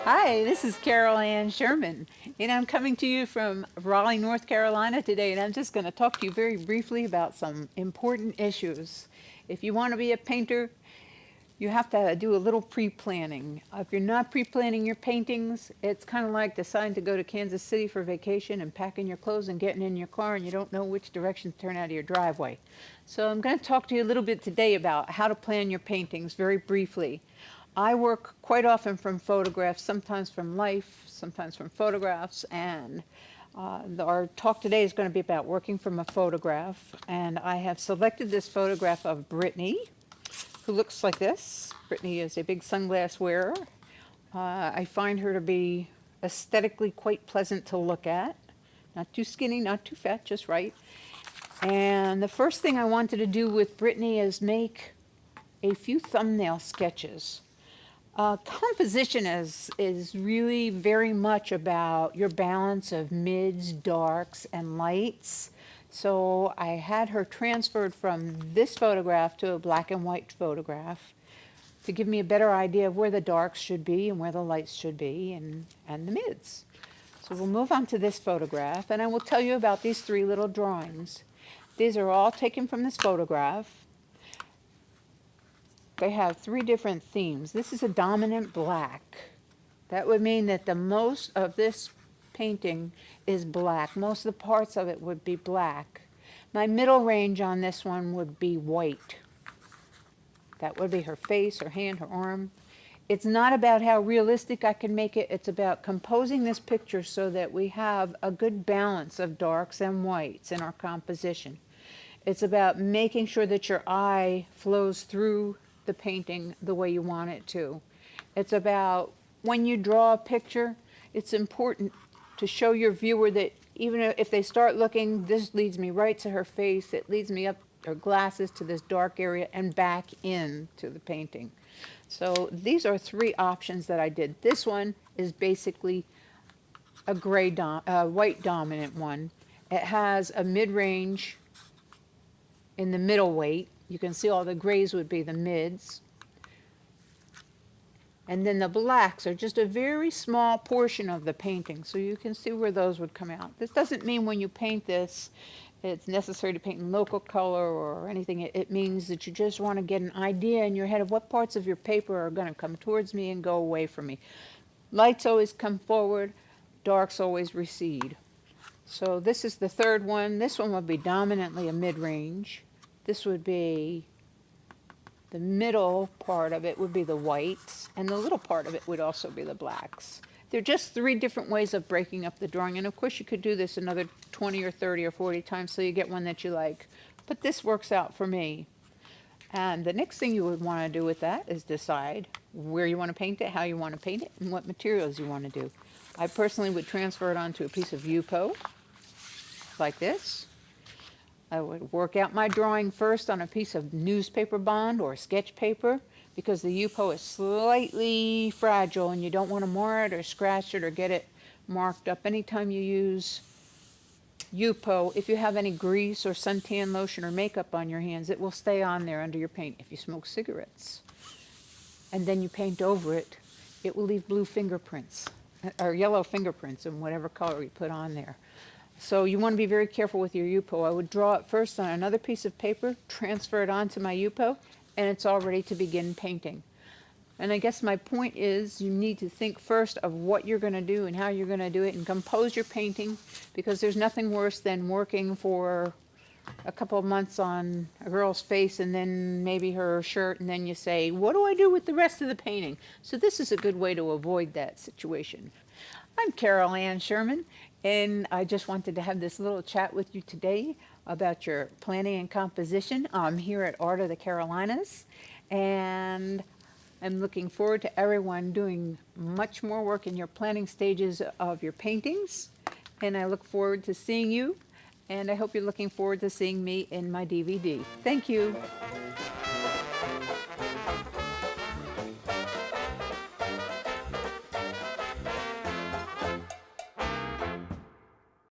Hi, this is Carol Ann Sherman, and I'm coming to you from Raleigh, North Carolina today, and I'm just going to talk to you very briefly about some important issues. If you want to be a painter, you have to do a little pre-planning. If you're not pre-planning your paintings, it's kind of like deciding to go to Kansas City for vacation and packing your clothes and getting in your car and you don't know which direction to turn out of your driveway. So I'm going to talk to you a little bit today about how to plan your paintings very briefly. I work quite often from photographs, sometimes from life, sometimes from photographs, and our talk today is going to be about working from a photograph. And I have selected this photograph of Brittany, who looks like this. Brittany is a big sunglass wearer. I find her to be aesthetically quite pleasant to look at. Not too skinny, not too fat, just right. And the first thing I wanted to do with Brittany is make a few thumbnail sketches. Composition is really very much about your balance of mids, darks, and lights. So I had her transferred from this photograph to a black and white photograph to give me a better idea of where the darks should be and where the lights should be and the mids. So we'll move on to this photograph, and I will tell you about these three little drawings. These are all taken from this photograph. They have three different themes. This is a dominant black. That would mean that the most of this painting is black. Most of the parts of it would be black. My middle range on this one would be white. That would be her face, her hand, her arm. It's not about how realistic I can make it. It's about composing this picture so that we have a good balance of darks and whites in our composition. It's about making sure that your eye flows through the painting the way you want it to. It's about when you draw a picture, it's important to show your viewer that even if they start looking, this leads me right to her face, it leads me up her glasses to this dark area and back in to the painting. So these are three options that I did. This one is basically a white dominant one. It has a mid-range in the middle weight. You can see all the grays would be the mids. And then the blacks are just a very small portion of the painting, so you can see where those would come out. This doesn't mean when you paint this, it's necessary to paint in local color or anything. It means that you just want to get an idea in your head of what parts of your paper are going to come towards me and go away from me. Lights always come forward, darks always recede. So this is the third one. This one would be dominantly a mid-range. This would be the middle part of it would be the whites, and the little part of it would also be the blacks. They're just three different ways of breaking up the drawing, and of course you could do this another 20 or 30 or 40 times so you get one that you like. But this works out for me. And the next thing you would want to do with that is decide where you want to paint it, how you want to paint it, and what materials you want to do. I personally would transfer it onto a piece of Yupo, like this. I would work out my drawing first on a piece of newspaper bond or sketch paper because the Yupo is slightly fragile and you don't want to mar it or scratch it or get it marked up. Anytime you use Yupo, if you have any grease or suntan lotion or makeup on your hands, it will stay on there under your paint. If you smoke cigarettes and then you paint over it, it will leave blue fingerprints or yellow fingerprints in whatever color you put on there. So you want to be very careful with your Yupo. I would draw it first on another piece of paper, transfer it onto my Yupo, and it's all ready to begin painting. And I guess my point is you need to think first of what you're going to do and how you're going to do it and compose your painting, because there's nothing worse than working for a couple of months on a girl's face and then maybe her shirt, and then you say, what do I do with the rest of the painting? So this is a good way to avoid that situation. I'm Carol Ann Sherman, and I just wanted to have this little chat with you today about your planning and composition. I'm here at Art of the Carolinas, and I'm looking forward to everyone doing much more work in your planning stages of your paintings, and I look forward to seeing you, and I hope you're looking forward to seeing me in my DVD. Thank you.